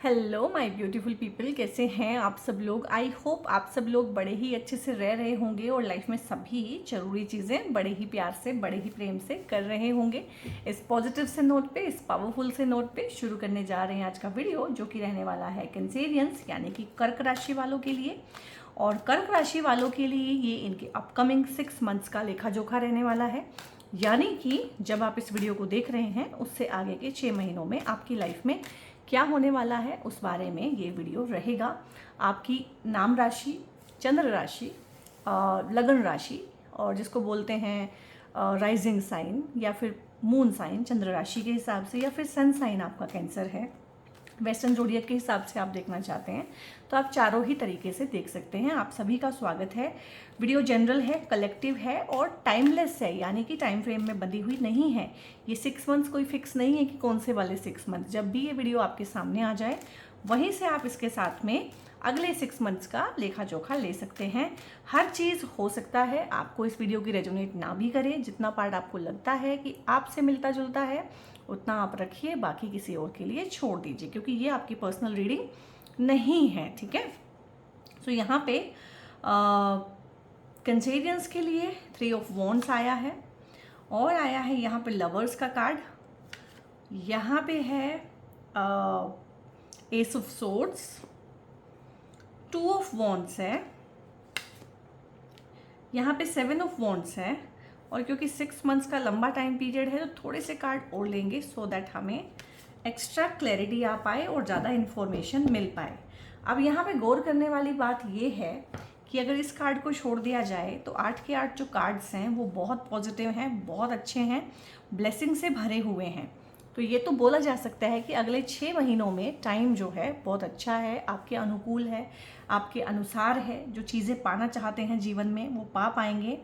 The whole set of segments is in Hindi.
हेलो माय ब्यूटीफुल पीपल, कैसे हैं आप सब लोग। आई होप आप सब लोग बड़े ही अच्छे से रह रहे होंगे और लाइफ में सभी ज़रूरी चीज़ें बड़े ही प्यार से, बड़े ही प्रेम से कर रहे होंगे। इस पॉजिटिव से नोट पे, इस पावरफुल से नोट पे शुरू करने जा रहे हैं आज का वीडियो, जो कि रहने वाला है कैंसेरियंस यानी कि कर्क राशि वालों के लिए। और कर्क राशि वालों के लिए ये इनके अपकमिंग 6 मंथ्स का लेखा जोखा रहने वाला है। यानी कि जब आप इस वीडियो को देख रहे हैं उससे आगे के 6 महीनों में आपकी लाइफ में क्या होने वाला है उस बारे में ये वीडियो रहेगा। आपकी नाम राशि, चंद्र राशि, लगन राशि और जिसको बोलते हैं राइजिंग साइन या फिर मून साइन चंद्र राशि के हिसाब से, या फिर सन साइन आपका कैंसर है, वेस्टर्न जोडियक के हिसाब से आप देखना चाहते हैं तो आप चारों ही तरीके से देख सकते हैं। आप सभी का स्वागत है। वीडियो जनरल है, कलेक्टिव है और टाइमलेस है, यानी कि टाइम फ्रेम में बंधी हुई नहीं है। ये 6 मंथ्स कोई फिक्स नहीं है कि कौन से वाले 6 मंथ, जब भी ये वीडियो आपके सामने आ जाए वहीं से आप इसके साथ में अगले 6 मंथ्स का लेखा जोखा ले सकते हैं। हर चीज़ हो सकता है आपको इस वीडियो की रेजोनेट ना भी करे। जितना पार्ट आपको लगता है कि आपसे मिलता जुलता है उतना आप रखिए, बाकी किसी और के लिए छोड़ दीजिए, क्योंकि ये आपकी पर्सनल रीडिंग नहीं है। ठीक है। सो यहाँ पे कैंसेरियंस के लिए 3 ऑफ वॉन्ड्स आया है और आया है यहाँ पे लवर्स का कार्ड। यहाँ पे है S of swords, 2 of wands है, यहाँ पे 7 ऑफ वॉन्ड्स है। और क्योंकि 6 मंथ्स का लंबा टाइम पीरियड है तो थोड़े से कार्ड और लेंगे सो दैट हमें एक्स्ट्रा क्लैरिटी आ पाए और ज़्यादा इन्फॉर्मेशन मिल पाए। अब यहाँ पे गौर करने वाली बात ये है कि अगर इस कार्ड को छोड़ दिया जाए तो 8 के 8 जो कार्ड्स हैं वो बहुत पॉजिटिव हैं, बहुत अच्छे हैं, ब्लेसिंग से भरे हुए हैं। तो ये तो बोला जा सकता है कि अगले 6 महीनों में टाइम जो है बहुत अच्छा है, आपके अनुकूल है, आपके अनुसार है। जो चीज़ें पाना चाहते हैं जीवन में वो पा पाएंगे,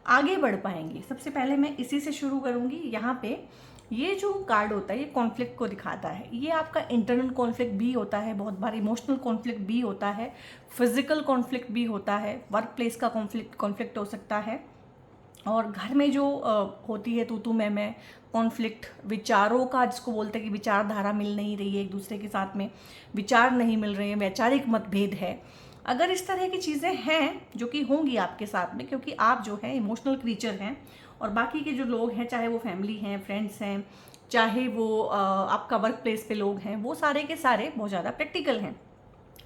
आगे बढ़ पाएंगे। सबसे पहले मैं इसी से शुरू करूँगी। यहाँ पे ये जो कार्ड होता है ये कॉन्फ्लिक्ट को दिखाता है। ये आपका इंटरनल कॉन्फ्लिक्ट भी होता है, बहुत बार इमोशनल कॉन्फ्लिक्ट भी होता है, फिजिकल कॉन्फ्लिक्ट भी होता है, वर्क प्लेस का कॉन्फ्लिक्ट हो सकता है, और घर में जो होती है तू मैं कॉन्फ्लिक्ट, विचारों का जिसको बोलते हैं कि विचारधारा मिल नहीं रही है, एक दूसरे के साथ में विचार नहीं मिल रहे हैं, वैचारिक मतभेद है। अगर इस तरह की चीज़ें हैं जो कि होंगी आपके साथ में, क्योंकि आप जो है इमोशनल क्रीचर हैं और बाकी के जो लोग हैं, चाहे वो फैमिली हैं, फ्रेंड्स हैं, चाहे वो आपका वर्क प्लेस पे लोग हैं, वो सारे के सारे बहुत ज़्यादा प्रैक्टिकल हैं।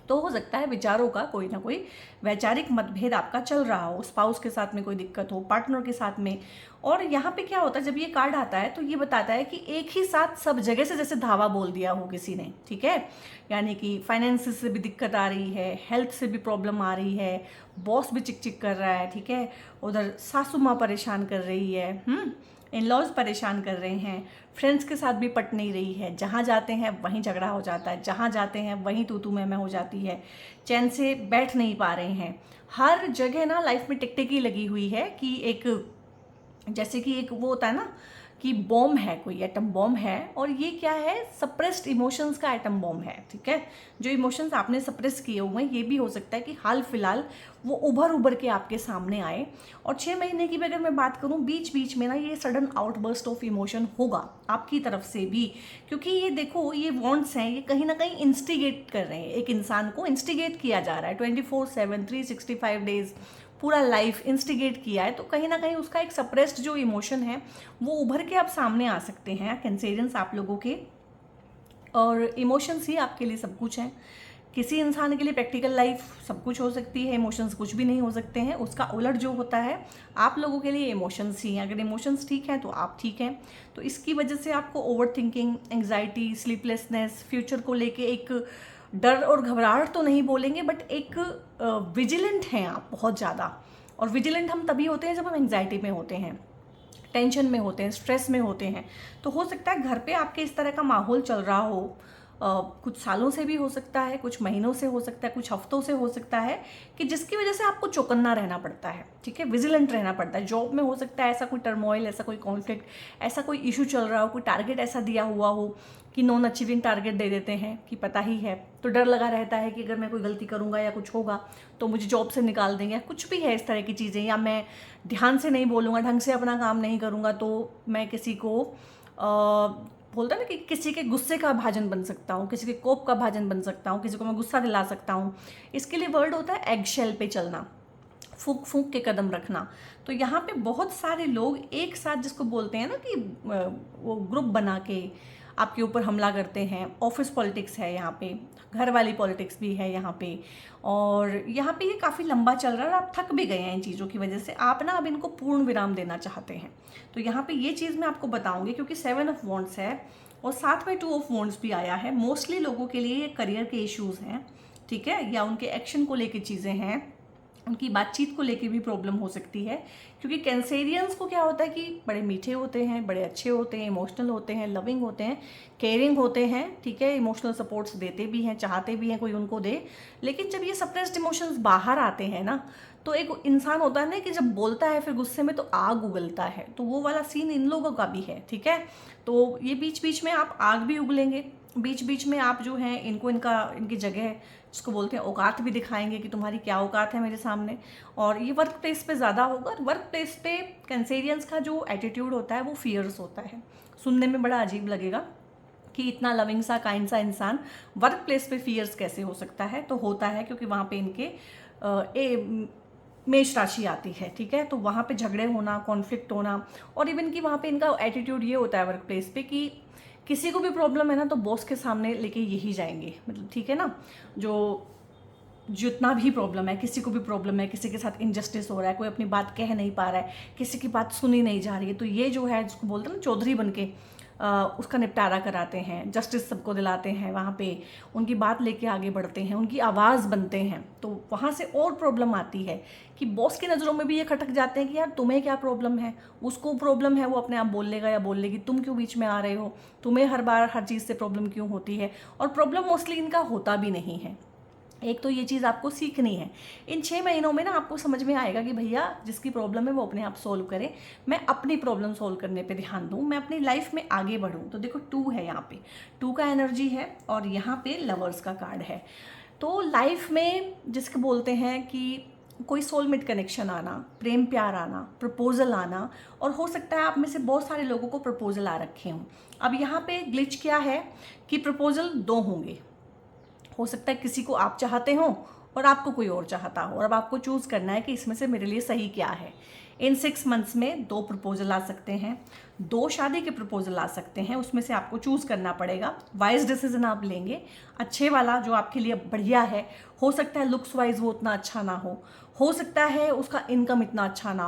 तो हो सकता है विचारों का कोई ना कोई वैचारिक मतभेद आपका चल रहा हो, स्पाउस के साथ में कोई दिक्कत हो, पार्टनर के साथ में। और यहाँ पे क्या होता है, जब ये कार्ड आता है तो ये बताता है कि एक ही साथ सब जगह से जैसे धावा बोल दिया हो किसी ने। ठीक है। यानी कि फाइनेंस से भी दिक्कत आ रही है, हेल्थ से भी प्रॉब्लम आ रही है, बॉस भी चिक चिक कर रहा है। ठीक है। उधर सासू माँ परेशान कर रही है, इन लॉज परेशान कर रहे हैं, फ्रेंड्स के साथ भी पट नहीं रही है, जहाँ जाते हैं वहीं झगड़ा हो जाता है, जहाँ जाते हैं वहीं तू मैं हो जाती है, चैन से बैठ नहीं पा रहे हैं। हर जगह ना लाइफ में टिकटिकी लगी हुई है कि एक, जैसे कि एक वो होता है ना कि बॉम्ब है, कोई एटम बॉम्ब है, और ये क्या है, सप्रेस्ड इमोशंस का एटम बॉम्ब है। ठीक है। जो इमोशंस आपने सप्रेस किए हुए हैं, ये भी हो सकता है कि हाल फिलहाल वो उभर के आपके सामने आए। और 6 महीने की भी अगर मैं बात करूं, बीच बीच में ना ये सडन आउटबर्स्ट ऑफ इमोशन होगा आपकी तरफ से भी, क्योंकि ये देखो ये वॉन्ट्स हैं, ये कहीं ना कहीं इंस्टिगेट कर रहे हैं, एक इंसान को इंस्टिगेट किया जा रहा है 24/7 365 डेज, पूरा लाइफ इंस्टिगेट किया है। तो कहीं ना कहीं उसका एक सप्रेस्ड जो इमोशन है वो उभर के अब सामने आ सकते हैं कैंसेरियंस आप लोगों के। और इमोशंस ही आपके लिए सब कुछ है। किसी इंसान के लिए प्रैक्टिकल लाइफ सब कुछ हो सकती है, इमोशंस कुछ भी नहीं हो सकते हैं। उसका उलट जो होता है आप लोगों के लिए इमोशंस ही हैं। अगर इमोशंस ठीक हैं तो आप ठीक हैं। तो इसकी वजह से आपको over thinking, anxiety, sleeplessness, future को लेके एक डर और घबराहट तो नहीं बोलेंगे, बट एक विजिलेंट हैं आप बहुत ज़्यादा। और विजिलेंट हम तभी होते हैं जब हम एंग्जाइटी में होते हैं, टेंशन में होते हैं, स्ट्रेस में होते हैं। तो हो सकता है घर पे आपके इस तरह का माहौल चल रहा हो, कुछ सालों से भी हो सकता है, कुछ महीनों से हो सकता है, कुछ हफ्तों से हो सकता है, कि जिसकी वजह से आपको चौकन्ना रहना पड़ता है। ठीक है। विजिलेंट रहना पड़ता है। जॉब में हो सकता है ऐसा कोई टर्मोइल, ऐसा कोई कॉन्फ्लिक्ट, ऐसा कोई इशू चल रहा हो, कोई टारगेट ऐसा दिया हुआ हो कि नॉन अचीविंग टारगेट दे देते हैं कि पता ही है, तो डर लगा रहता है कि अगर मैं कोई गलती करूंगा या कुछ होगा तो मुझे जॉब से निकाल देंगे, कुछ भी है इस तरह की चीज़ें, या मैं ध्यान से नहीं बोलूँगा, ढंग से अपना काम नहीं करूँगा तो मैं किसी को बोलता है ना कि किसी के गुस्से का भाजन बन सकता हूँ, किसी के कोप का भाजन बन सकता हूँ, किसी को मैं गुस्सा दिला सकता हूँ। इसके लिए वर्ड होता है एग शेल पे चलना, फूंक फूंक के कदम रखना। तो यहाँ पे बहुत सारे लोग एक साथ, जिसको बोलते हैं ना कि वो ग्रुप बना के आपके ऊपर हमला करते हैं। ऑफिस पॉलिटिक्स है यहाँ पे, घर वाली पॉलिटिक्स भी है यहाँ पे, और यहाँ पे ये काफ़ी लंबा चल रहा है और आप थक भी गए हैं इन चीज़ों की वजह से। आप ना अब इनको पूर्ण विराम देना चाहते हैं। तो यहाँ पे ये चीज़ मैं आपको बताऊंगी, क्योंकि 7 ऑफ वॉन्ड्स है और साथ में 2 ऑफ वॉन्ड्स भी आया है। मोस्टली लोगों के लिए ये करियर के इश्यूज़ हैं, ठीक है, या उनके एक्शन को लेके चीज़ें हैं, उनकी बातचीत को लेके भी प्रॉब्लम हो सकती है। क्योंकि कैंसेरियंस को क्या होता है कि बड़े मीठे होते हैं, बड़े अच्छे होते हैं, इमोशनल होते हैं, लविंग होते हैं, केयरिंग होते हैं, ठीक है, इमोशनल सपोर्ट्स देते भी हैं, चाहते भी हैं कोई उनको दे। लेकिन जब ये सप्रेस्ड इमोशंस बाहर आते हैं ना, तो एक इंसान होता है ना कि जब बोलता है फिर गुस्से में तो आग उगलता है। तो वो वाला सीन इन लोगों का भी है, ठीक है। तो ये बीच बीच में आप आग भी उगलेंगे, बीच बीच में आप जो हैं इनको इनकी जगह, जिसको बोलते हैं औकात, भी दिखाएंगे कि तुम्हारी क्या औकात है मेरे सामने। और ये वर्क प्लेस पे ज़्यादा होगा। वर्क प्लेस पे कैंसेरियंस का जो एटीट्यूड होता है वो फियर्स होता है। सुनने में बड़ा अजीब लगेगा कि इतना लविंग सा, काइंड सा इंसान वर्क प्लेस पे फियर्स कैसे हो सकता है। तो होता है क्योंकि वहाँ पे इनके मेष राशि आती है, ठीक है। तो वहाँ पे झगड़े होना, कॉन्फ्लिक्ट होना, और इवन कि वहाँ पे इनका एटीट्यूड ये होता है वर्क प्लेस पे कि किसी को भी प्रॉब्लम है ना तो बॉस के सामने लेके यही जाएंगे, मतलब ठीक है ना, जो जितना भी प्रॉब्लम है, किसी को भी प्रॉब्लम है, किसी के साथ इनजस्टिस हो रहा है, कोई अपनी बात कह नहीं पा रहा है, किसी की बात सुनी नहीं जा रही है, तो ये जो है जिसको बोलते हैं ना चौधरी बन के उसका निपटारा कराते हैं, जस्टिस सबको दिलाते हैं, वहाँ पे उनकी बात लेके आगे बढ़ते हैं, उनकी आवाज़ बनते हैं। तो वहाँ से और प्रॉब्लम आती है कि बॉस की नज़रों में भी ये खटक जाते हैं कि यार तुम्हें क्या प्रॉब्लम है, उसको प्रॉब्लम है, वो अपने आप बोल लेगा या बोल लेगी, तुम क्यों बीच में आ रहे हो, तुम्हें हर बार हर चीज़ से प्रॉब्लम क्यों होती है। और प्रॉब्लम मोस्टली इनका होता भी नहीं है। एक तो ये चीज़ आपको सीखनी है। इन 6 महीनों में ना आपको समझ में आएगा कि भैया जिसकी प्रॉब्लम है वो अपने आप सोल्व करे, मैं अपनी प्रॉब्लम सोल्व करने पे ध्यान दूँ, मैं अपनी लाइफ में आगे बढ़ूँ। तो देखो 2 है यहाँ पे, 2 का एनर्जी है और यहाँ पे लवर्स का कार्ड है। तो लाइफ में जिसको बोलते हैं कि कोई सोलमेट कनेक्शन आना, प्रेम प्यार आना, प्रपोजल आना, और हो सकता है आप में से बहुत सारे लोगों को प्रपोजल आ रखे हों। अब यहाँ पे ग्लिच क्या है कि प्रपोजल 2 होंगे। हो सकता है किसी को आप चाहते हो और आपको कोई और चाहता हो, और अब आपको चूज़ करना है कि इसमें से मेरे लिए सही क्या है। इन 6 मंथ्स में 2 प्रपोजल आ सकते हैं, 2 शादी के प्रपोजल आ सकते हैं, उसमें से आपको चूज़ करना पड़ेगा। वाइज डिसीजन आप लेंगे, अच्छे वाला जो आपके लिए बढ़िया है। हो सकता है लुक्स वाइज वो उतना अच्छा ना हो सकता है उसका इनकम इतना अच्छा ना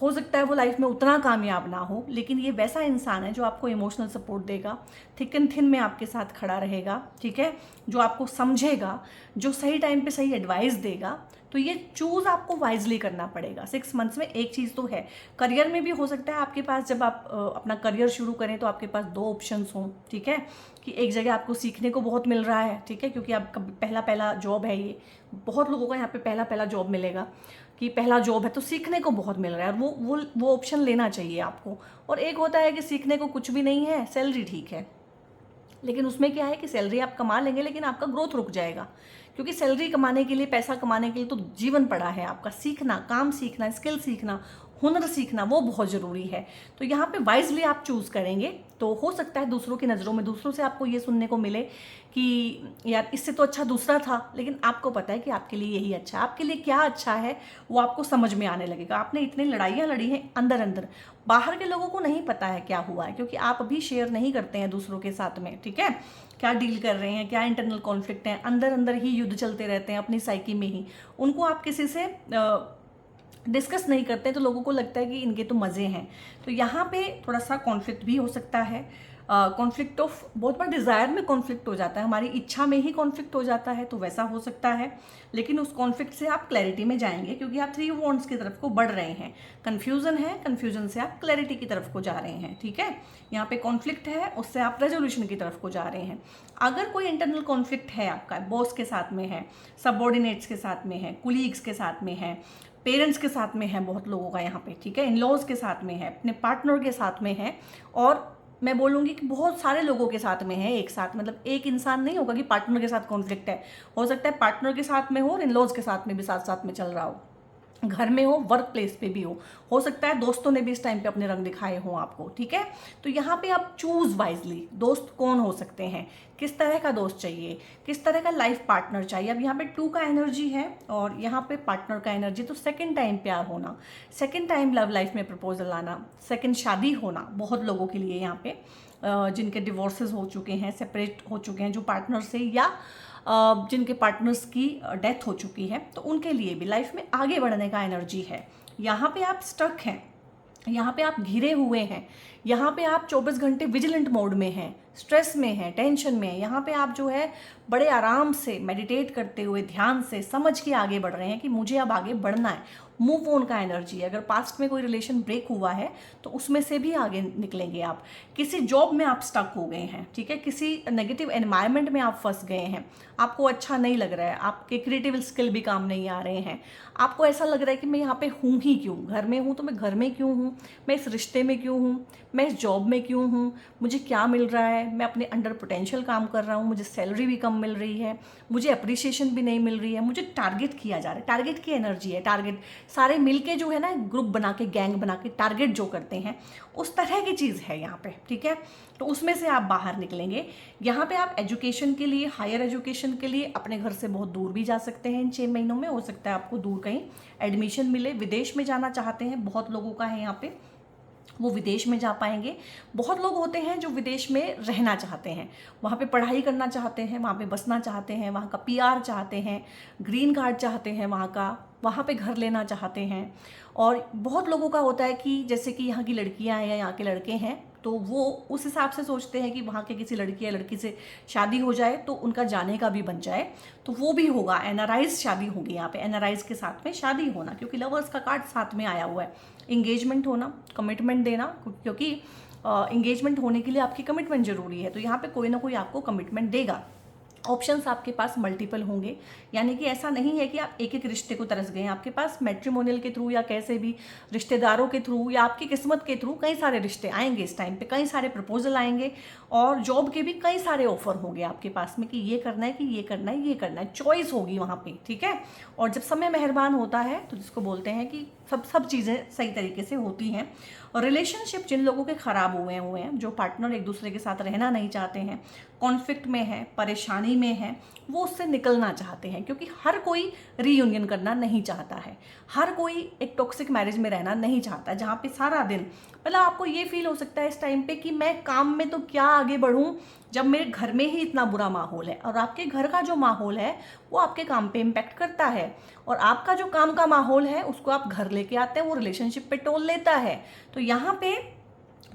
हो सकता है वो लाइफ में उतना कामयाब ना हो, लेकिन ये वैसा इंसान है जो आपको इमोशनल सपोर्ट देगा, थिक एंड थिन में आपके साथ खड़ा रहेगा, ठीक है, जो आपको समझेगा, जो सही टाइम पे सही एडवाइस देगा। तो ये चूज़ आपको वाइजली करना पड़ेगा 6 मंथ्स में। एक चीज़ तो है, करियर में भी हो सकता है आपके पास, जब आप अपना करियर शुरू करें तो आपके पास 2 ऑप्शंस हों, ठीक है, कि एक जगह आपको सीखने को बहुत मिल रहा है, ठीक है, क्योंकि आपका पहला जॉब है ये, बहुत लोगों का यहाँ पे पहला जॉब मिलेगा कि पहला जॉब है तो सीखने को बहुत मिल रहा है, और वो ऑप्शन लेना चाहिए आपको। और एक होता है कि सीखने को कुछ भी नहीं है, सैलरी ठीक है, लेकिन उसमें क्या है कि सैलरी आप कमा लेंगे लेकिन आपका ग्रोथ रुक जाएगा, क्योंकि सैलरी कमाने के लिए, पैसा कमाने के लिए तो जीवन पड़ा है आपका। सीखना, काम सीखना, स्किल सीखना, हुनर सीखना, वो बहुत ज़रूरी है। तो यहाँ पे वाइजली आप चूज़ करेंगे तो हो सकता है दूसरों की नज़रों में, दूसरों से आपको ये सुनने को मिले कि यार इससे तो अच्छा दूसरा था, लेकिन आपको पता है कि आपके लिए यही अच्छा है। आपके लिए क्या अच्छा है वो आपको समझ में आने लगेगा। आपने इतनी लड़ाइयाँ लड़ी हैं अंदर अंदर, बाहर के लोगों को नहीं पता है क्या हुआ है, क्योंकि आप अभी शेयर नहीं करते हैं दूसरों के साथ में, ठीक है, क्या डील कर रहे हैं, क्या इंटरनल कॉन्फ्लिक्ट हैं, अंदर अंदर ही युद्ध चलते रहते हैं अपनी साइकी में ही। उनको आप किसी से डिस्कस नहीं करते, तो लोगों को लगता है कि इनके तो मज़े हैं। तो यहाँ पे थोड़ा सा कॉन्फ्लिक्ट भी हो सकता है। कॉन्फ्लिक्ट ऑफ, बहुत बार डिज़ायर में कॉन्फ्लिक्ट हो जाता है, हमारी इच्छा में ही कॉन्फ्लिक्ट हो जाता है, तो वैसा हो सकता है। लेकिन उस कॉन्फ्लिक्ट से आप क्लैरिटी में जाएंगे, क्योंकि आप 3 वॉन्ड्स की तरफ को बढ़ रहे हैं। कन्फ्यूजन है, कन्फ्यूजन से आप क्लैरिटी की तरफ को जा रहे हैं, ठीक है। यहाँ पे कॉन्फ्लिक्ट है, उससे आप रेजोल्यूशन की तरफ को जा रहे हैं। अगर कोई इंटरनल कॉन्फ्लिक्ट है आपका, बॉस के साथ में है, सबऑर्डिनेट्स के साथ में है, कुलीग्स के साथ में है, पेरेंट्स के साथ में है, बहुत लोगों का यहाँ पे, ठीक है, इन लॉज के साथ में है, अपने पार्टनर के साथ में है, और मैं बोलूँगी कि बहुत सारे लोगों के साथ में है एक साथ। मतलब एक इंसान नहीं होगा कि पार्टनर के साथ कॉन्फ्लिक्ट है, हो सकता है पार्टनर के साथ में हो और इन लॉज के साथ में भी साथ साथ में चल रहा हो। घर में हो, वर्क प्लेस पे भी हो सकता है दोस्तों ने भी इस टाइम पे अपने रंग दिखाए हों आपको, ठीक है। तो यहाँ पे आप चूज वाइजली दोस्त कौन हो सकते हैं, किस तरह का दोस्त चाहिए, किस तरह का लाइफ पार्टनर चाहिए। अब यहाँ पे 2 का एनर्जी है और यहाँ पे पार्टनर का एनर्जी, तो सेकंड टाइम प्यार होना, सेकंड टाइम लव लाइफ में प्रपोजल आना, सेकंड शादी होना बहुत लोगों के लिए यहाँ पे, जिनके डिवोर्सेस हो चुके हैं, सेपरेट हो चुके हैं जो पार्टनर से, या जिनके पार्टनर्स की डेथ हो चुकी है, तो उनके लिए भी लाइफ में आगे बढ़ने का एनर्जी है। यहाँ पे आप स्टक हैं, यहाँ पे आप घिरे हुए हैं, यहाँ पे आप 24 घंटे विजिलेंट मोड में हैं, स्ट्रेस में हैं, टेंशन में हैं। यहाँ पे आप जो है बड़े आराम से मेडिटेट करते हुए ध्यान से समझ के आगे बढ़ रहे हैं कि मुझे अब आगे बढ़ना है। मूव ऑन का एनर्जी है। अगर पास्ट में कोई रिलेशन ब्रेक हुआ है तो उसमें से भी आगे निकलेंगे आप। किसी जॉब में आप स्टक हो गए हैं, ठीक है, किसी नेगेटिव एनवायरनमेंट में आप फंस गए हैं, आपको अच्छा नहीं लग रहा है, आपके क्रिएटिव स्किल भी काम नहीं आ रहे हैं, आपको ऐसा लग रहा है कि मैं यहाँ पे हूँ ही क्यों, घर में हूँ तो मैं घर में क्यों हूँ, मैं इस रिश्ते में क्यों हूँ, मैं इस जॉब में क्यों हूँ, मुझे क्या मिल रहा है, मैं अपने अंडर पोटेंशियल काम कर रहा हूँ, मुझे सैलरी भी कम मिल रही है, मुझे अप्रिसिएशन भी नहीं मिल रही है, मुझे टारगेट किया जा रहा है। टारगेट की एनर्जी है, टारगेट सारे मिलके जो है ना ग्रुप बना के, गैंग बना के टारगेट जो करते हैं, उस तरह की चीज़ है यहाँ पे, ठीक है। तो उसमें से आप बाहर निकलेंगे। यहाँ पे आप एजुकेशन के लिए, हायर एजुकेशन के लिए अपने घर से बहुत दूर भी जा सकते हैं इन 6 महीनों में। हो सकता है आपको दूर कहीं एडमिशन मिले, विदेश में जाना चाहते हैं, बहुत लोगों का है यहाँ पे, वो विदेश में जा पाएंगे। बहुत लोग होते हैं जो विदेश में रहना चाहते हैं, वहाँ पे पढ़ाई करना चाहते हैं, वहाँ पे बसना चाहते हैं, वहाँ का पीआर चाहते हैं, ग्रीन कार्ड चाहते हैं वहाँ का, वहाँ पे घर लेना चाहते हैं। और बहुत लोगों का होता है कि जैसे कि यहाँ की लड़कियाँ हैं या यहाँ के लड़के हैं, तो वो उस हिसाब से सोचते हैं कि वहाँ के किसी लड़की या लड़की से शादी हो जाए तो उनका जाने का भी बन जाए, तो वो भी होगा। एनआरआईज शादी होगी यहाँ पे, एनआरआईज के साथ में शादी होना, क्योंकि लवर्स का कार्ड साथ में आया हुआ है। इंगेजमेंट होना, कमिटमेंट देना, क्योंकि इंगेजमेंट होने के लिए आपकी कमिटमेंट जरूरी है, तो यहाँ पे कोई ना कोई आपको कमिटमेंट देगा। ऑप्शंस आपके पास मल्टीपल होंगे, यानी कि ऐसा नहीं है कि आप एक एक रिश्ते को तरस गए हैं। आपके पास मैट्रिमोनियल के थ्रू या कैसे भी रिश्तेदारों के थ्रू या आपकी किस्मत के थ्रू कई सारे रिश्ते आएंगे इस टाइम पे, कई सारे प्रपोजल आएंगे, और जॉब के भी कई सारे ऑफर होंगे आपके पास में कि ये करना है, कि ये करना है, ये करना है, चॉइस होगी वहाँ पे, ठीक है। और जब समय मेहरबान होता है तो जिसको बोलते हैं कि सब चीज़ें सही तरीके से होती हैं। और रिलेशनशिप जिन लोगों के ख़राब हुए हैं, जो पार्टनर एक दूसरे के साथ रहना नहीं चाहते हैं, कॉन्फ्लिक्ट में है, परेशानी में है, वो उससे निकलना चाहते हैं, क्योंकि हर कोई रीयूनियन करना नहीं चाहता है, हर कोई एक टॉक्सिक मैरिज में रहना नहीं चाहता, जहाँ पे सारा दिन, मतलब आपको ये फील हो सकता है इस टाइम पे कि मैं काम में तो क्या आगे बढ़ूँ जब मेरे घर में ही इतना बुरा माहौल है। और आपके घर का जो माहौल है वो आपके काम पे इम्पैक्ट करता है, और आपका जो काम का माहौल है उसको आप घर लेके आते हैं, वो रिलेशनशिप पे टोल लेता है। तो यहाँ पे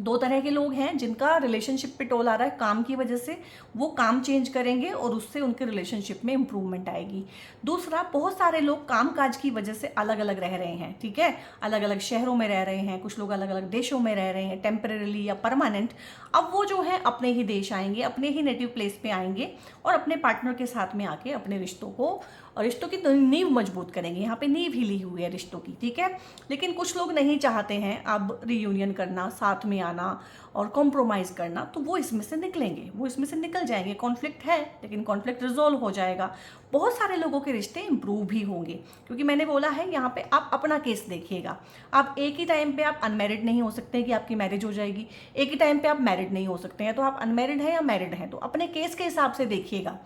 2 तरह के लोग हैं जिनका रिलेशनशिप पे टोल आ रहा है काम की वजह से, वो काम चेंज करेंगे और उससे उनके रिलेशनशिप में इंप्रूवमेंट आएगी। दूसरा, बहुत सारे लोग कामकाज की वजह से अलग अलग रह रहे हैं, ठीक है, अलग अलग शहरों में रह रहे हैं, कुछ लोग अलग अलग देशों में रह रहे हैं टेम्परेरीली या परमानेंट। अब वो जो है अपने ही देश आएंगे, अपने ही नेटिव प्लेस पे आएंगे और अपने पार्टनर के साथ में आके अपने रिश्तों की नींव मजबूत करेंगे। यहाँ पे नींव ही ली हुई है रिश्तों की, ठीक है। लेकिन कुछ लोग नहीं चाहते हैं अब रीयूनियन करना, साथ में आना और कॉम्प्रोमाइज़ करना, तो वो इसमें से निकलेंगे, वो इसमें से निकल जाएंगे। कॉन्फ्लिक्ट है लेकिन कॉन्फ्लिक्ट रिजोल्व हो जाएगा। बहुत सारे लोगों के रिश्ते इंप्रूव भी होंगे, क्योंकि मैंने बोला है यहाँ पे आप अपना केस देखिएगा। आप एक ही टाइम पे आप अनमैरिड नहीं हो सकते कि आपकी मैरिज हो जाएगी, एक ही टाइम पे आप मैरिड नहीं हो सकते हैं, तो आप अनमैरिड हैं या मैरिड हैं, तो अपने केस के हिसाब से देखिएगा।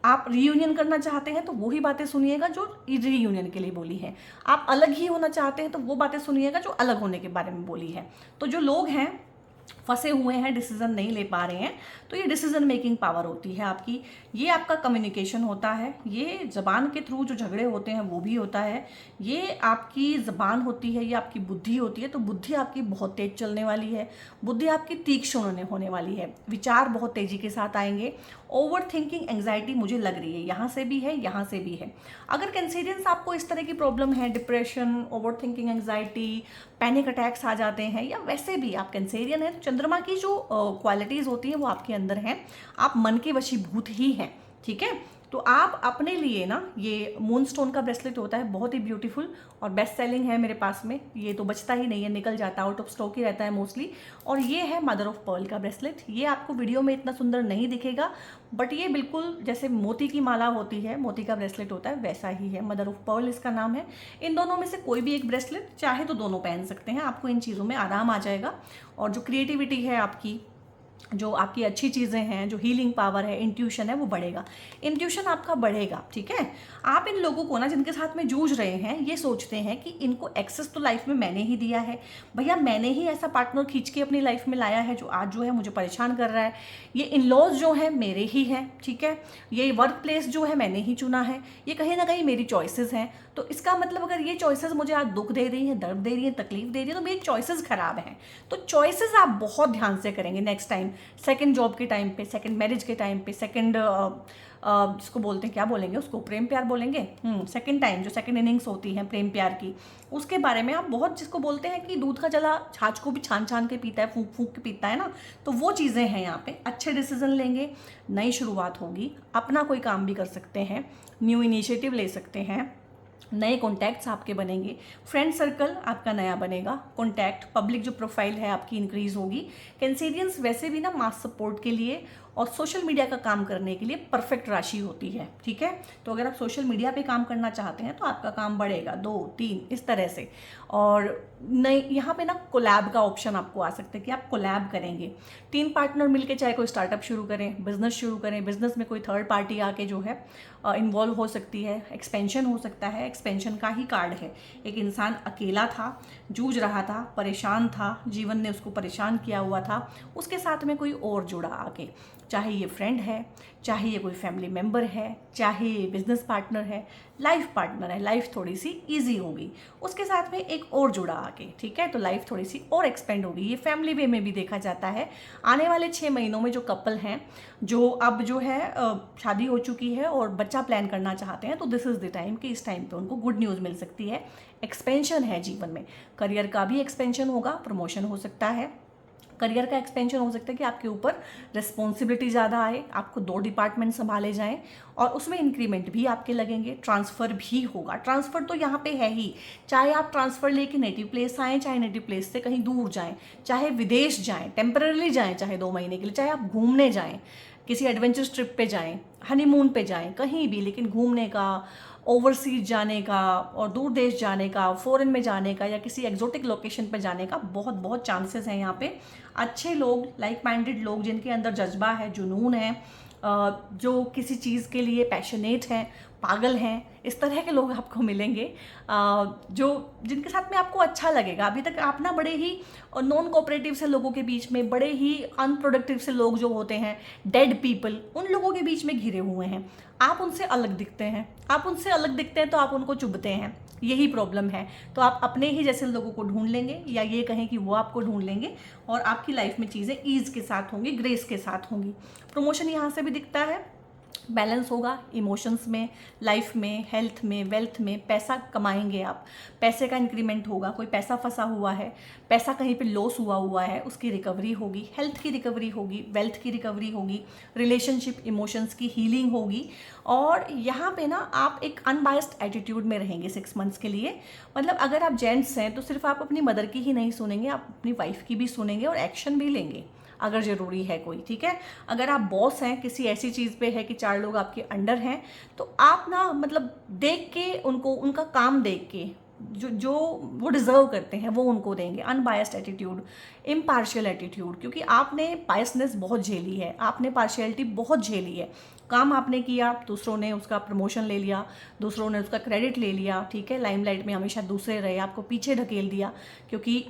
आप रीयूनियन करना चाहते हैं तो वही बातें सुनिएगा जो रीयूनियन के लिए बोली है, आप अलग ही होना चाहते हैं तो वो बातें सुनिएगा जो अलग होने के बारे में बोली है। तो जो लोग हैं फंसे हुए हैं, डिसीजन नहीं ले पा रहे हैं, तो ये डिसीजन मेकिंग पावर होती है आपकी, ये आपका कम्युनिकेशन होता है, ये ज़बान के थ्रू जो झगड़े होते हैं वो भी होता है, ये आपकी ज़बान होती है, ये आपकी बुद्धि होती है। तो बुद्धि आपकी बहुत तेज चलने वाली है, बुद्धि आपकी तीक्ष्ण होने वाली है, विचार बहुत तेज़ी के साथ आएंगे। ओवर थिंकिंग, एंग्जाइटी मुझे लग रही है यहाँ से भी है, यहाँ से भी है। अगर कैंसेरियंस आपको इस तरह की प्रॉब्लम है, depression, over thinking, anxiety, panic attacks आ जाते हैं, या वैसे भी आप कैंसेरियन है, तो चंद्रमा की जो क्वालिटीज़ होती हैं वो आपके अंदर हैं, आप मन के वशीभूत ही हैं, ठीक है। तो आप अपने लिए ना, ये मून स्टोन का ब्रेसलेट होता है, बहुत ही ब्यूटीफुल और बेस्ट सेलिंग है मेरे पास में। ये तो बचता ही नहीं है, निकल जाता है, आउट ऑफ स्टॉक ही रहता है मोस्टली। और ये है मदर ऑफ पर्ल का ब्रेसलेट। ये आपको वीडियो में इतना सुंदर नहीं दिखेगा, बट ये बिल्कुल जैसे मोती की माला होती है, मोती का ब्रेसलेट होता है, वैसा ही है। मदर ऑफ पर्ल इसका नाम है। इन दोनों में से कोई भी एक ब्रेसलेट चाहे तो दोनों पहन सकते हैं, आपको इन चीज़ों में आराम आ जाएगा। और जो क्रिएटिविटी है आपकी, जो आपकी अच्छी चीज़ें हैं, जो हीलिंग पावर है, इंट्यूशन है, वो बढ़ेगा। इंट्यूशन आपका बढ़ेगा, ठीक है। आप इन लोगों को ना, जिनके साथ में जूझ रहे हैं, ये सोचते हैं कि इनको एक्सेस तो लाइफ में मैंने ही दिया है, भैया मैंने ही ऐसा पार्टनर खींच के अपनी लाइफ में लाया है जो आज जो है मुझे परेशान कर रहा है। ये इन लॉज जो है मेरे ही हैं, ठीक है। ये वर्क प्लेस जो है मैंने ही चुना है, ये कहीं ना कहीं मेरी चॉइसेस हैं। तो इसका मतलब अगर ये चॉइसेस मुझे आज दुख दे रही हैं, दर्द दे रही हैं, तकलीफ दे रही है, तो मेरी चॉइसेस खराब हैं। तो चॉइसेस आप बहुत ध्यान से करेंगे नेक्स्ट टाइम, सेकंड जॉब के टाइम पे, सेकंड मैरिज के टाइम पे, सेकंड जिसको बोलते हैं, क्या बोलेंगे उसको, प्रेम प्यार बोलेंगे, सेकंड टाइम जो सेकंड इनिंग्स होती हैं प्रेम प्यार की, उसके बारे में आप बहुत, जिसको बोलते हैं कि दूध का जला छाछ को भी छान छान के पीता है, फूंक फूंक के पीता है ना, तो वो चीज़ें हैं यहाँ पे। अच्छे डिसीजन लेंगे, नई शुरुआत होगी, अपना कोई काम भी कर सकते हैं, न्यू इनिशिएटिव ले सकते हैं, नए कॉन्टैक्ट्स आपके बनेंगे, फ्रेंड सर्कल आपका नया बनेगा, कॉन्टैक्ट पब्लिक जो प्रोफाइल है आपकी इंक्रीज होगी। कैंसेरियंस वैसे भी ना मास सपोर्ट के लिए और सोशल मीडिया का काम करने के लिए परफेक्ट राशि होती है, ठीक है। तो अगर आप सोशल मीडिया पे काम करना चाहते हैं तो आपका काम बढ़ेगा, 2 3 इस तरह से। और नई यहाँ पे ना कोलैब का ऑप्शन आपको आ सकता है कि आप कोलैब करेंगे, 3 पार्टनर मिलके चाहे कोई स्टार्टअप शुरू करें, बिजनेस शुरू करें, बिजनेस में कोई थर्ड पार्टी आके जो है इन्वॉल्व हो सकती है, एक्सपेंशन हो सकता है। एक्सपेंशन का ही कार्ड है। एक इंसान अकेला था, जूझ रहा था, परेशान था, जीवन ने उसको परेशान किया हुआ था, उसके साथ में कोई और जुड़ा आके, चाहे ये फ्रेंड है, चाहे ये कोई फैमिली मेम्बर है, चाहे ये बिजनेस पार्टनर है, लाइफ पार्टनर है, लाइफ थोड़ी सी इजी होगी उसके साथ में एक और जुड़ा आके, ठीक है। तो लाइफ थोड़ी सी और एक्सपेंड होगी। ये फैमिली वे में भी देखा जाता है। आने वाले 6 महीनों में जो कपल हैं, जो अब जो है शादी हो चुकी है और बच्चा प्लान करना चाहते हैं, तो दिस इज़ द टाइम कि इस टाइम पे उनको गुड न्यूज़ मिल सकती है। एक्सपेंशन है जीवन में, करियर का भी एक्सपेंशन होगा, प्रमोशन हो सकता है, करियर का एक्सपेंशन हो सकता है कि आपके ऊपर रिस्पॉन्सिबिलिटी ज़्यादा आए, आपको 2 डिपार्टमेंट संभाले जाएं और उसमें इंक्रीमेंट भी आपके लगेंगे, ट्रांसफ़र भी होगा। ट्रांसफ़र तो यहाँ पे है ही, चाहे आप ट्रांसफ़र लेके नेटिव प्लेस आएँ, चाहे नेटिव प्लेस से कहीं दूर जाएं, चाहे विदेश जाएं, टेम्पररी जाएं, चाहे 2 महीने के लिए, चाहे आप घूमने जाएं, किसी एडवेंचरस ट्रिप पे जाएं, हनीमून पे जाएं, कहीं भी, लेकिन घूमने का, ओवरसीज जाने का और दूर देश जाने का, फॉरेन में जाने का या किसी एक्जोटिक लोकेशन पर जाने का बहुत बहुत चांसेस हैं यहाँ पे। अच्छे लोग, लाइक माइंडेड लोग, जिनके अंदर जज्बा है, जुनून है, जो किसी चीज़ के लिए पैशनेट हैं, पागल हैं, इस तरह के लोग आपको मिलेंगे, जो जिनके साथ में आपको अच्छा लगेगा। अभी तक आप ना बड़े ही नॉन कोऑपरेटिव से लोगों के बीच में, बड़े ही अनप्रोडक्टिव से लोग जो होते हैं, डेड पीपल, उन लोगों के बीच में घिरे हुए हैं। आप उनसे अलग दिखते हैं, आप उनसे अलग दिखते हैं तो आप उनको चुभते हैं, यही प्रॉब्लम है। तो आप अपने ही जैसे लोगों को ढूंढ लेंगे, या ये कहें कि वो आपको ढूंढ लेंगे, और आपकी लाइफ में चीज़ें ईज के साथ होंगी, ग्रेस के साथ होंगी। प्रमोशन यहाँ से भी दिखता है, बैलेंस होगा इमोशंस में, लाइफ में, हेल्थ में, वेल्थ में, पैसा कमाएंगे आप, पैसे का इंक्रीमेंट होगा। कोई पैसा फंसा हुआ है, पैसा कहीं पे लॉस हुआ है, उसकी रिकवरी होगी, हेल्थ की रिकवरी होगी, वेल्थ की रिकवरी होगी, रिलेशनशिप, इमोशंस की हीलिंग होगी। और यहाँ पे ना आप एक अनबायस्ड एटीट्यूड में रहेंगे 6 मंथ्स के लिए। मतलब अगर आप जेंट्स हैं तो सिर्फ आप अपनी मदर की ही नहीं सुनेंगे, आप अपनी वाइफ की भी सुनेंगे और एक्शन भी लेंगे अगर ज़रूरी है कोई, ठीक है। अगर आप बॉस हैं, किसी ऐसी चीज़ पे है कि 4 लोग आपके अंडर हैं, तो आप ना मतलब देख के उनको, उनका काम देख के जो वो डिज़र्व करते हैं वो उनको देंगे। अनबायस्ड एटीट्यूड, इम्पार्शियल एटीट्यूड, क्योंकि आपने बायसनेस बहुत झेली है, आपने पार्शियलिटी बहुत झेली है। काम आपने किया, दूसरों ने उसका प्रमोशन ले लिया, दूसरों ने उसका क्रेडिट ले लिया, ठीक है। लाइमलाइट में हमेशा दूसरे रहे, आपको पीछे ढकेल दिया, क्योंकि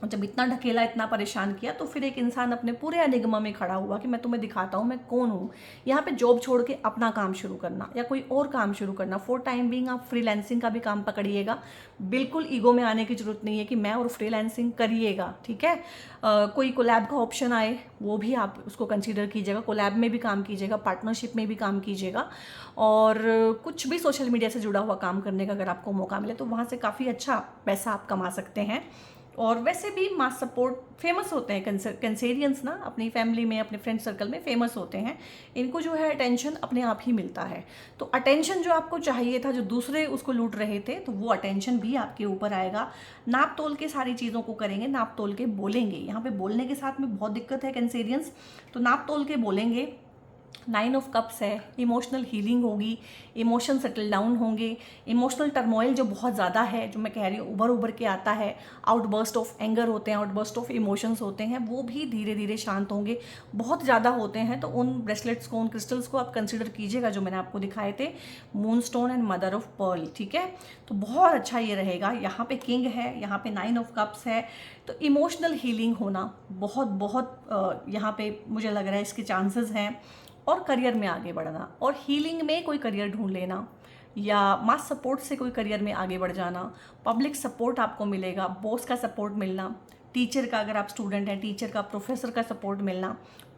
जब इतना ढकेला, इतना परेशान किया, तो फिर एक इंसान अपने पूरे एनिग्मा में खड़ा हुआ कि मैं तुम्हें दिखाता हूँ मैं कौन हूँ। यहाँ पे जॉब छोड़ के अपना काम शुरू करना या कोई और काम शुरू करना, फॉर टाइम बीइंग आप फ्रीलांसिंग का भी काम पकड़िएगा। बिल्कुल ईगो में आने की जरूरत नहीं है कि मैं और फ्रीलांसिंग करिएगा, ठीक है। कोई कोलैब का ऑप्शन आए वो भी आप उसको कंसीडर कीजिएगा, कोलैब में भी काम कीजिएगा, पार्टनरशिप में भी काम कीजिएगा। और कुछ भी सोशल मीडिया से जुड़ा हुआ काम करने का अगर आपको मौका मिले तो वहाँ से काफ़ी अच्छा पैसा आप कमा सकते हैं। और वैसे भी मास सपोर्ट फेमस होते हैं कैंसेरियंस ना, अपनी फैमिली में अपने फ्रेंड सर्कल में फेमस होते हैं। इनको जो है अटेंशन अपने आप ही मिलता है। तो अटेंशन जो आपको चाहिए था, जो दूसरे उसको लूट रहे थे, तो वो अटेंशन भी आपके ऊपर आएगा। नाप तोल के सारी चीज़ों को करेंगे, नाप तोल के बोलेंगे। यहाँ पे बोलने के साथ में बहुत दिक्कत है कैंसेरियंस, तो नाप तोल के बोलेंगे। 9 ऑफ कप्स है, इमोशनल हीलिंग होगी, इमोशन सेटल डाउन होंगे। इमोशनल टर्मोइल जो बहुत ज़्यादा है, जो मैं कह रही हूँ उभर उभर के आता है, आउटबर्स्ट ऑफ एंगर होते हैं, आउटबर्स्ट ऑफ इमोशंस होते हैं, वो भी धीरे धीरे शांत होंगे। बहुत ज़्यादा होते हैं तो उन ब्रेसलेट्स को, उन क्रिस्टल्स को आप कंसिडर कीजिएगा जो मैंने आपको दिखाए थे, moon stone and mother of pearl. ठीक है, तो बहुत अच्छा ये रहेगा। यहाँ पे किंग है, यहाँ पे 9 ऑफ कप्स है, तो इमोशनल हीलिंग होना बहुत बहुत यहाँ पे मुझे लग रहा है इसके चांसेस हैं। और करियर में आगे बढ़ना, और हीलिंग में कोई करियर ढूंढ लेना, या मास सपोर्ट से कोई करियर में आगे बढ़ जाना। पब्लिक सपोर्ट आपको मिलेगा, बॉस का सपोर्ट मिलना, टीचर का, अगर आप स्टूडेंट हैं टीचर का, प्रोफेसर का सपोर्ट मिलना,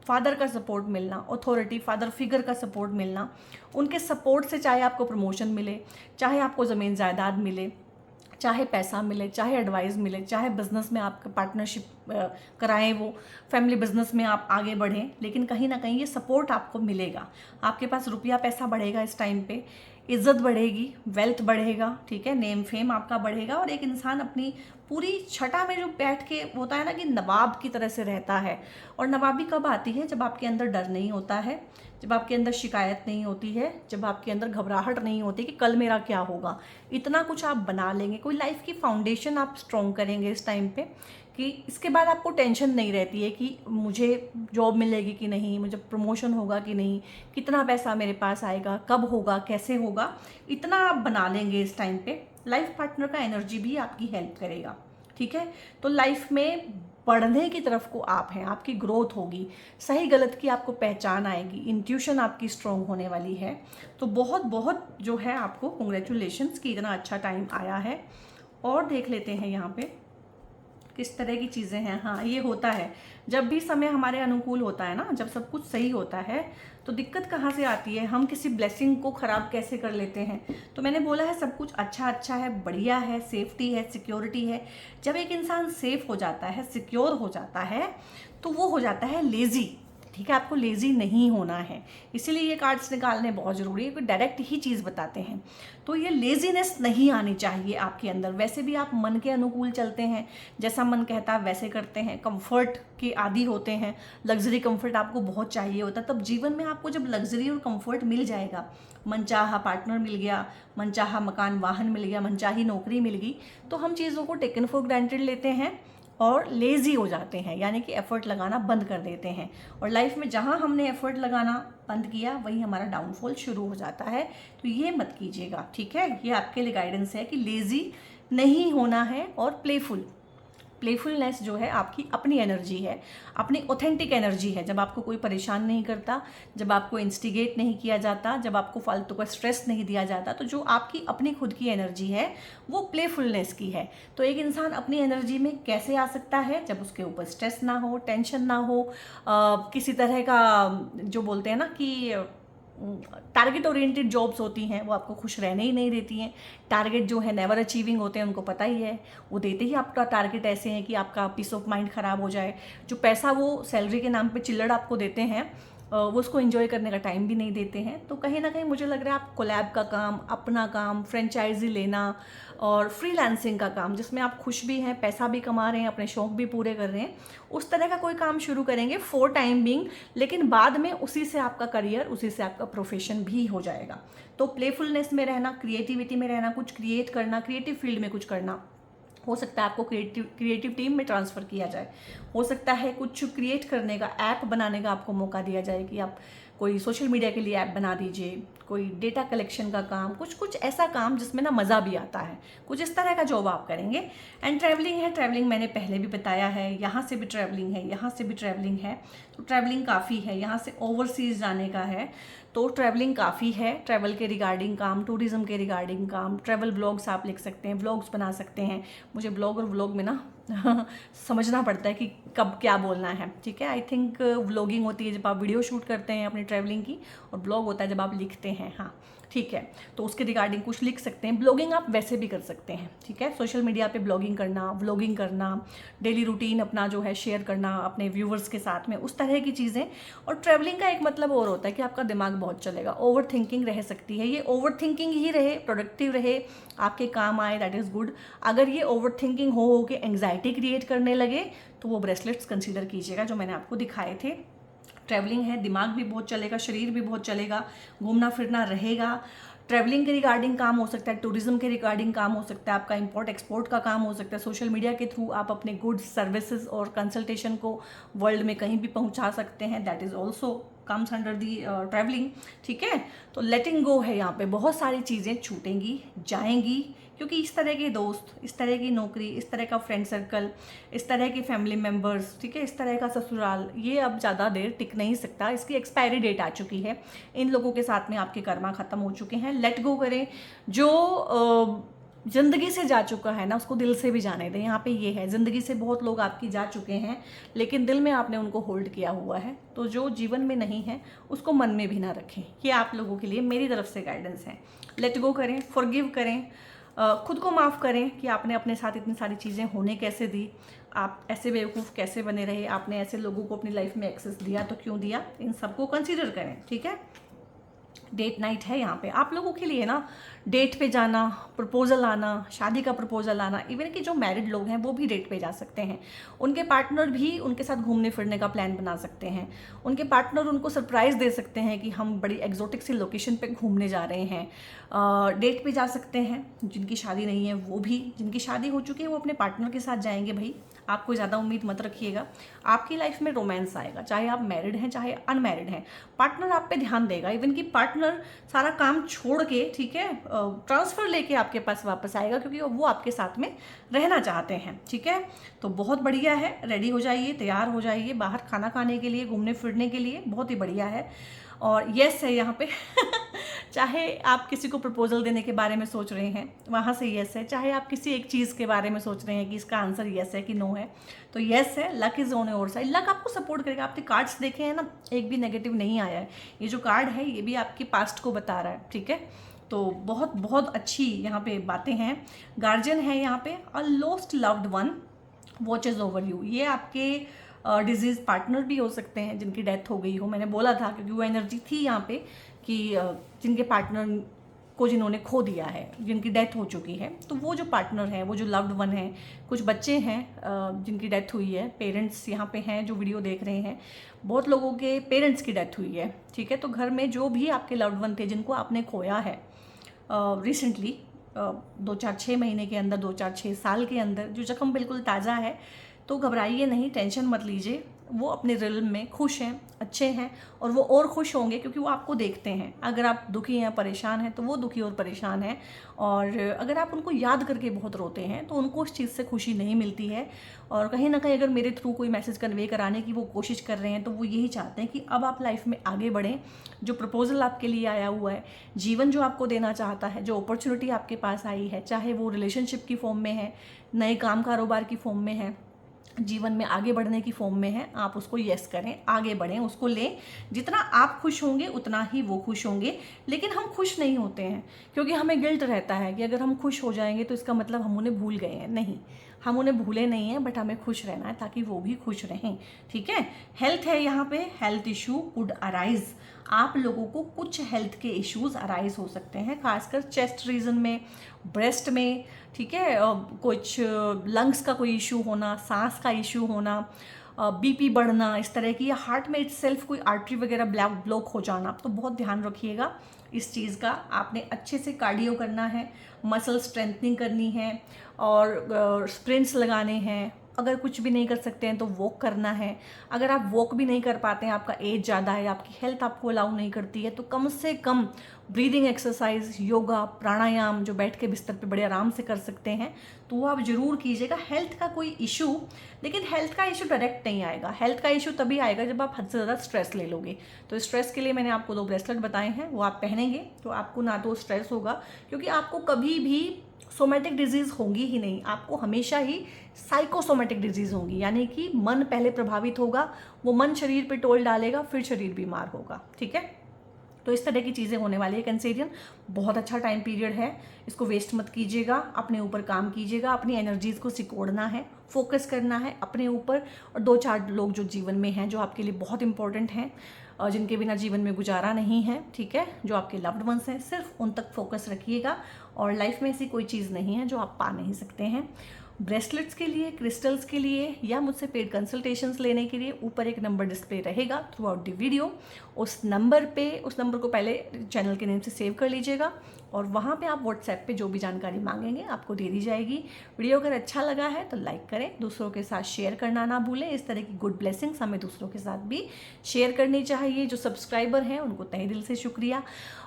फादर का सपोर्ट मिलना, अथॉरिटी फादर फिगर का सपोर्ट मिलना। उनके सपोर्ट से चाहे आपको प्रमोशन मिले, चाहे आपको ज़मीन जायदाद मिले, चाहे पैसा मिले, चाहे एडवाइस मिले, चाहे बिजनेस में आपका पार्टनरशिप कराएं, वो फैमिली बिजनेस में आप आगे बढ़ें, लेकिन कहीं ना कहीं ये सपोर्ट आपको मिलेगा। आपके पास रुपया पैसा बढ़ेगा इस टाइम पे, इज्जत बढ़ेगी, वेल्थ बढ़ेगा। ठीक है, नेम फेम आपका बढ़ेगा, और एक इंसान अपनी पूरी छटा में जो बैठ के होता है ना कि नवाब की तरह से रहता है। और नवाबी कब आती है? जब आपके अंदर डर नहीं होता है, जब आपके अंदर शिकायत नहीं होती है, जब आपके अंदर घबराहट नहीं होती कि कल मेरा क्या होगा। इतना कुछ आप बना लेंगे, कोई लाइफ की फाउंडेशन आप स्ट्रॉन्ग करेंगे इस टाइम पे, कि इसके बाद आपको टेंशन नहीं रहती है कि मुझे जॉब मिलेगी कि नहीं, मुझे प्रमोशन होगा कि नहीं, कितना पैसा मेरे पास आएगा, कब होगा, कैसे होगा। इतना आप बना लेंगे इस टाइम पे। लाइफ पार्टनर का एनर्जी भी आपकी हेल्प करेगा। ठीक है, तो लाइफ में बढ़ने की तरफ को आप हैं, आपकी ग्रोथ होगी, सही गलत की आपको पहचान आएगी, इंट्यूशन आपकी स्ट्रॉन्ग होने वाली है। तो बहुत बहुत जो है आपको कॉन्ग्रेचुलेशंस कि इतना अच्छा टाइम आया है। और देख लेते हैं यहाँ पे किस तरह की चीज़ें हैं। हाँ, ये होता है जब भी समय हमारे अनुकूल होता है ना, जब सब कुछ सही होता है, तो दिक्कत कहाँ से आती है, हम किसी ब्लेसिंग को ख़राब कैसे कर लेते हैं। तो मैंने बोला है सब कुछ अच्छा अच्छा है, बढ़िया है, सेफ्टी है, सिक्योरिटी है। जब एक इंसान सेफ हो जाता है, सिक्योर हो जाता है, तो वो हो जाता है लेज़ी। ठीक है, आपको लेज़ी नहीं होना है, इसीलिए ये कार्ड्स निकालने बहुत ज़रूरी है, क्योंकि डायरेक्ट ही चीज़ बताते हैं। तो ये लेज़ीनेस नहीं आनी चाहिए आपके अंदर। वैसे भी आप मन के अनुकूल चलते हैं, जैसा मन कहता है वैसे करते हैं, कंफर्ट के आदी होते हैं, लग्जरी कंफर्ट आपको बहुत चाहिए होता है। तब जीवन में आपको जब लग्जरी और कंफर्ट मिल जाएगा, मनचाहा पार्टनर मिल गया, मनचाहा मकान वाहन मिल गया, मनचाही नौकरी मिल गई, तो हम चीज़ों को टेकन फॉर ग्रांटेड लेते हैं और लेज़ी हो जाते हैं, यानी कि एफर्ट लगाना बंद कर देते हैं। और लाइफ में जहाँ हमने एफर्ट लगाना बंद किया, वहीं हमारा डाउनफॉल शुरू हो जाता है। तो ये मत कीजिएगा। ठीक है, ये आपके लिए गाइडेंस है कि लेज़ी नहीं होना है, और प्लेफुलनेस जो है आपकी अपनी एनर्जी है, अपनी ऑथेंटिक एनर्जी है। जब आपको कोई परेशान नहीं करता, जब आपको इंस्टिगेट नहीं किया जाता, जब आपको फालतू का स्ट्रेस नहीं दिया जाता, तो जो आपकी अपनी खुद की एनर्जी है वो प्लेफुलनेस की है। तो एक इंसान अपनी एनर्जी में कैसे आ सकता है? जब उसके ऊपर स्ट्रेस ना हो, टेंशन ना हो, किसी तरह का जो बोलते हैं ना कि टारगेट ओरिएंटेड जॉब्स होती हैं, वो आपको खुश रहने ही नहीं देती हैं। टारगेट जो है नेवर अचीविंग होते हैं, उनको पता ही है, वो देते ही आपका टारगेट ऐसे हैं कि आपका पीस ऑफ माइंड ख़राब हो जाए। जो पैसा वो सैलरी के नाम पे चिल्लड़ आपको देते हैं, वो उसको एंजॉय करने का टाइम भी नहीं देते हैं। तो कहीं ना कहीं मुझे लग रहा है आप कोलैब का काम, अपना काम, फ्रेंचाइजी लेना और फ्रीलांसिंग का काम, जिसमें आप खुश भी हैं, पैसा भी कमा रहे हैं, अपने शौक भी पूरे कर रहे हैं, उस तरह का कोई काम शुरू करेंगे फॉर टाइम बीइंग। लेकिन बाद में उसी से आपका करियर, उसी से आपका प्रोफेशन भी हो जाएगा। तो प्लेफुलनेस में रहना, क्रिएटिविटी में रहना, कुछ क्रिएट करना, क्रिएटिव फील्ड में कुछ करना। हो सकता है आपको क्रिएटिव टीम में ट्रांसफ़र किया जाए, हो सकता है कुछ क्रिएट करने का, ऐप बनाने का आपको मौका दिया जाए कि आप कोई सोशल मीडिया के लिए ऐप बना दीजिए, कोई डेटा कलेक्शन का काम, कुछ ऐसा काम जिसमें ना मज़ा भी आता है, कुछ इस तरह का जॉब आप करेंगे। एंड ट्रैवलिंग है, ट्रैवलिंग मैंने पहले भी बताया है, यहाँ से भी ट्रैवलिंग है, यहाँ से भी ट्रैवलिंग है, तो ट्रैवलिंग काफ़ी है। यहाँ से ओवरसीज़ जाने का है, तो ट्रैवलिंग काफ़ी है। ट्रैवल के रिगार्डिंग काम, टूरिज़्म के रिगार्डिंग काम, ट्रैवल ब्लॉग्स आप लिख सकते हैं, ब्लॉग्स बना सकते हैं। मुझे ब्लॉग और व्लॉग में ना समझना पड़ता है कि कब क्या बोलना है, ठीक है। आई थिंक व्लॉगिंग होती है जब आप वीडियो शूट करते हैं अपनी ट्रैवलिंग की, और ब्लॉग होता है जब आप लिखते हैं, हाँ ठीक है। तो उसके रिगार्डिंग कुछ लिख सकते हैं। ब्लॉगिंग आप वैसे भी कर सकते हैं, ठीक है। सोशल मीडिया पे ब्लॉगिंग करना, व्लॉगिंग करना, डेली रूटीन अपना जो है शेयर करना अपने व्यूवर्स के साथ में, उस तरह की चीज़ें। और ट्रैवलिंग का एक मतलब और होता है कि आपका दिमाग बहुत चलेगा, ओवर थिंकिंग रह सकती है। ये ओवर थिंकिंग ही रहे, प्रोडक्टिव रहे, आपके काम आए, दैट इज़ गुड। अगर ये ओवर थिंकिंग हो के एंग्जाइटी क्रिएट करने लगे तो वो ब्रेसलेट्स कंसीडर कीजिएगा जो मैंने आपको दिखाए थे। ट्रैवलिंग है, दिमाग भी बहुत चलेगा, शरीर भी बहुत चलेगा, घूमना फिरना रहेगा। ट्रैवलिंग के रिगार्डिंग काम हो सकता है, टूरिज्म के रिगार्डिंग काम हो सकता है, आपका इंपोर्ट एक्सपोर्ट का काम हो सकता है। सोशल मीडिया के थ्रू आप अपने गुड्स, सर्विसेज और कंसल्टेशन को वर्ल्ड में कहीं भी पहुंचा सकते हैं, that is also comes under the travelling, ठीक है। तो लेटिंग गो है, यहाँ पे बहुत सारी चीज़ें छूटेंगी, जाएंगी, क्योंकि इस तरह के दोस्त, इस तरह की नौकरी, इस तरह का फ्रेंड सर्कल, इस तरह के फैमिली मेम्बर्स, ठीक है, इस तरह का ससुराल, ये अब ज़्यादा देर टिक नहीं सकता, इसकी एक्सपायरी डेट आ चुकी है। इन लोगों के साथ में आपके कर्मा ख़त्म हो चुके हैं। लेट गो करें। जो ज़िंदगी से जा चुका है ना, उसको दिल से भी जाने दें। यहाँ पे ये है, ज़िंदगी से बहुत लोग आपकी जा चुके हैं, लेकिन दिल में आपने उनको होल्ड किया हुआ है। तो जो जीवन में नहीं है उसको मन में भी ना रखें। ये आप लोगों के लिए मेरी तरफ से गाइडेंस है। लेट गो करें, फॉरगिव करें, खुद को माफ़ करें कि आपने अपने साथ इतनी सारी चीज़ें होने कैसे दी, आप ऐसे बेवकूफ़ कैसे बने रहे, आपने ऐसे लोगों को अपनी लाइफ में एक्सेस दिया तो क्यों दिया, इन सबको कंसीडर करें, ठीक है। डेट नाइट है यहाँ पे आप लोगों के लिए ना, डेट पे जाना, प्रपोजल आना, शादी का प्रपोजल आना। इवन कि जो मैरिड लोग हैं वो भी डेट पे जा सकते हैं, उनके पार्टनर भी उनके साथ घूमने फिरने का प्लान बना सकते हैं, उनके पार्टनर उनको सरप्राइज़ दे सकते हैं कि हम बड़ी एग्जोटिक सी लोकेशन पे घूमने जा रहे हैं। डेट पे जा सकते हैं, जिनकी शादी नहीं है वो भी, जिनकी शादी हो चुकी है वो अपने पार्टनर के साथ जाएंगे। भाई आप कोई ज़्यादा उम्मीद मत रखिएगा, आपकी लाइफ में रोमांस आएगा, चाहे आप मैरिड हैं चाहे अनमैरिड हैं। पार्टनर आप पे ध्यान देगा, इवन कि पार्टनर सारा काम छोड़ के, ठीक है, ट्रांसफ़र लेके आपके पास वापस आएगा, क्योंकि वो आपके साथ में रहना चाहते हैं, ठीक है। तो बहुत बढ़िया है, रेडी हो जाइए, तैयार हो जाइए बाहर खाना खाने के लिए, घूमने फिरने के लिए, बहुत ही बढ़िया है। और यस है यहाँ पे चाहे आप किसी को प्रपोजल देने के बारे में सोच रहे हैं, वहाँ से यस है। चाहे आप किसी एक चीज़ के बारे में सोच रहे हैं कि इसका आंसर यस है कि नो है, तो यस है। Luck is on your side, luck आपको सपोर्ट करेगा। आपके कार्ड्स देखे हैं ना, एक भी नेगेटिव नहीं आया है। ये जो कार्ड है ये भी आपकी पास्ट को बता रहा है, ठीक है। तो बहुत बहुत अच्छी यहाँ पे बातें हैं। गार्जियन है यहाँ पे, a lost loved one watches over you. ये आपके डिजीज़ पार्टनर भी हो सकते हैं जिनकी डेथ हो गई हो। मैंने बोला था क्योंकि वो एनर्जी थी यहाँ पे कि जिनके पार्टनर को जिन्होंने खो दिया है, जिनकी डेथ हो चुकी है, तो वो जो पार्टनर है, वो जो लव्ड वन है, कुछ बच्चे हैं जिनकी डेथ हुई है, पेरेंट्स यहाँ पे हैं जो वीडियो देख रहे हैं, बहुत लोगों के पेरेंट्स की डेथ हुई है, ठीक है। तो घर में जो भी आपके लव्ड वन थे जिनको आपने खोया है रिसेंटली, 2-4-6 महीने के अंदर, 2-4-6 साल के अंदर, जो जख्म बिल्कुल ताज़ा है, तो घबराइए नहीं, टेंशन मत लीजिए। वो अपने रिल्म में खुश हैं, अच्छे हैं, और वो और खुश होंगे क्योंकि वो आपको देखते हैं। अगर आप दुखी हैं, परेशान हैं, तो वो दुखी और परेशान हैं। और अगर आप उनको याद करके बहुत रोते हैं तो उनको उस चीज़ से खुशी नहीं मिलती है। और कहीं ना कहीं अगर मेरे थ्रू कोई मैसेज कन्वे कराने की वो कोशिश कर रहे हैं तो वो यही चाहते हैं कि अब आप लाइफ में आगे बढ़ें। जो प्रपोजल आपके लिए आया हुआ है, जीवन जो आपको देना चाहता है, जो अपॉर्चुनिटी आपके पास आई है, चाहे वो रिलेशनशिप की फॉर्म में है, नए काम कारोबार की फॉर्म में है, जीवन में आगे बढ़ने की फॉर्म में है, आप उसको यस करें, आगे बढ़ें, उसको लें। जितना आप खुश होंगे उतना ही वो खुश होंगे। लेकिन हम खुश नहीं होते हैं क्योंकि हमें गिल्ट रहता है कि अगर हम खुश हो जाएंगे तो इसका मतलब हम उन्हें भूल गए हैं। नहीं, हम उन्हें भूले नहीं हैं, बट हमें खुश रहना है ताकि वो भी खुश रहें, ठीक है। हेल्थ है यहाँ पे, हेल्थ इशू कुड अराइज। आप लोगों को कुछ हेल्थ के इश्यूज अराइज हो सकते हैं, खासकर चेस्ट रीजन में, ब्रेस्ट में, ठीक है। कुछ लंग्स का कोई इशू होना, सांस का इशू होना, बीपी बढ़ना, इस तरह की, या हार्ट में इटसेल्फ कोई आर्टरी वगैरह ब्लॉक हो जाना। तो बहुत ध्यान रखिएगा इस चीज़ का। आपने अच्छे से कार्डियो करना है, मसल स्ट्रेंथनिंग करनी है, और स्प्रिंट्स लगाने हैं। अगर कुछ भी नहीं कर सकते हैं तो वॉक करना है। अगर आप वॉक भी नहीं कर पाते हैं, आपका एज ज़्यादा है, आपकी हेल्थ आपको अलाउ नहीं करती है, तो कम से कम ब्रीदिंग एक्सरसाइज, योगा, प्राणायाम जो बैठ के बिस्तर पे बड़े आराम से कर सकते हैं तो वो आप ज़रूर कीजिएगा। हेल्थ का कोई इशू, लेकिन हेल्थ का इशू डायरेक्ट नहीं आएगा। हेल्थ का इशू तभी आएगा जब आप हद से ज़्यादा स्ट्रेस ले लोगे। तो स्ट्रेस के लिए मैंने आपको 2 ब्रेसलेट बताए हैं, वो आप पहनेंगे तो आपको ना तो स्ट्रेस होगा, क्योंकि आपको कभी भी सोमेटिक डिजीज़ होंगी ही नहीं, आपको हमेशा ही साइकोसोमेटिक डिजीज़ होंगी, यानी कि मन पहले प्रभावित होगा, वो मन शरीर पे टोल डालेगा, फिर शरीर बीमार होगा। ठीक है, तो इस तरह की चीज़ें होने वाली है। कैंसेरियन बहुत अच्छा टाइम पीरियड है, इसको वेस्ट मत कीजिएगा, अपने ऊपर काम कीजिएगा, अपनी एनर्जीज़ को सिकोड़ना है, फोकस करना है अपने ऊपर। और 2-4 लोग जो जीवन में हैं, जो आपके लिए बहुत इंपॉर्टेंट हैं, जिनके बिना जीवन में गुजारा नहीं है, ठीक है, जो आपके लव्ड वंस हैं, सिर्फ उन तक फोकस रखिएगा। और लाइफ में ऐसी कोई चीज़ नहीं है जो आप पा नहीं सकते हैं। ब्रेसलेट्स के लिए, क्रिस्टल्स के लिए या मुझसे पेड कंसल्टेशंस लेने के लिए ऊपर एक नंबर डिस्प्ले रहेगा थ्रू आउट द वीडियो। उस नंबर को पहले चैनल के नेम से सेव कर लीजिएगा, और वहाँ पे आप व्हाट्सएप पे जो भी जानकारी मांगेंगे आपको दे दी जाएगी। वीडियो अगर अच्छा लगा है तो लाइक करें, दूसरों के साथ शेयर करना ना भूलें। इस तरह की गुड ब्लेसिंग्स हमें दूसरों के साथ भी शेयर करनी चाहिए। जो सब्सक्राइबर हैं उनको तहे दिल से शुक्रिया,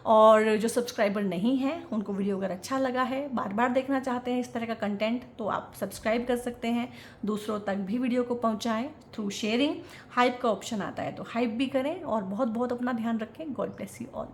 और जो सब्सक्राइबर नहीं हैं उनको वीडियो अगर अच्छा लगा है, बार बार देखना चाहते हैं इस तरह का कंटेंट, तो आप सब्सक्राइब कर सकते हैं। दूसरों तक भी वीडियो को पहुंचाएं थ्रू शेयरिंग। हाइप का ऑप्शन आता है तो हाइप भी करें, और बहुत बहुत अपना ध्यान रखें। God bless you all.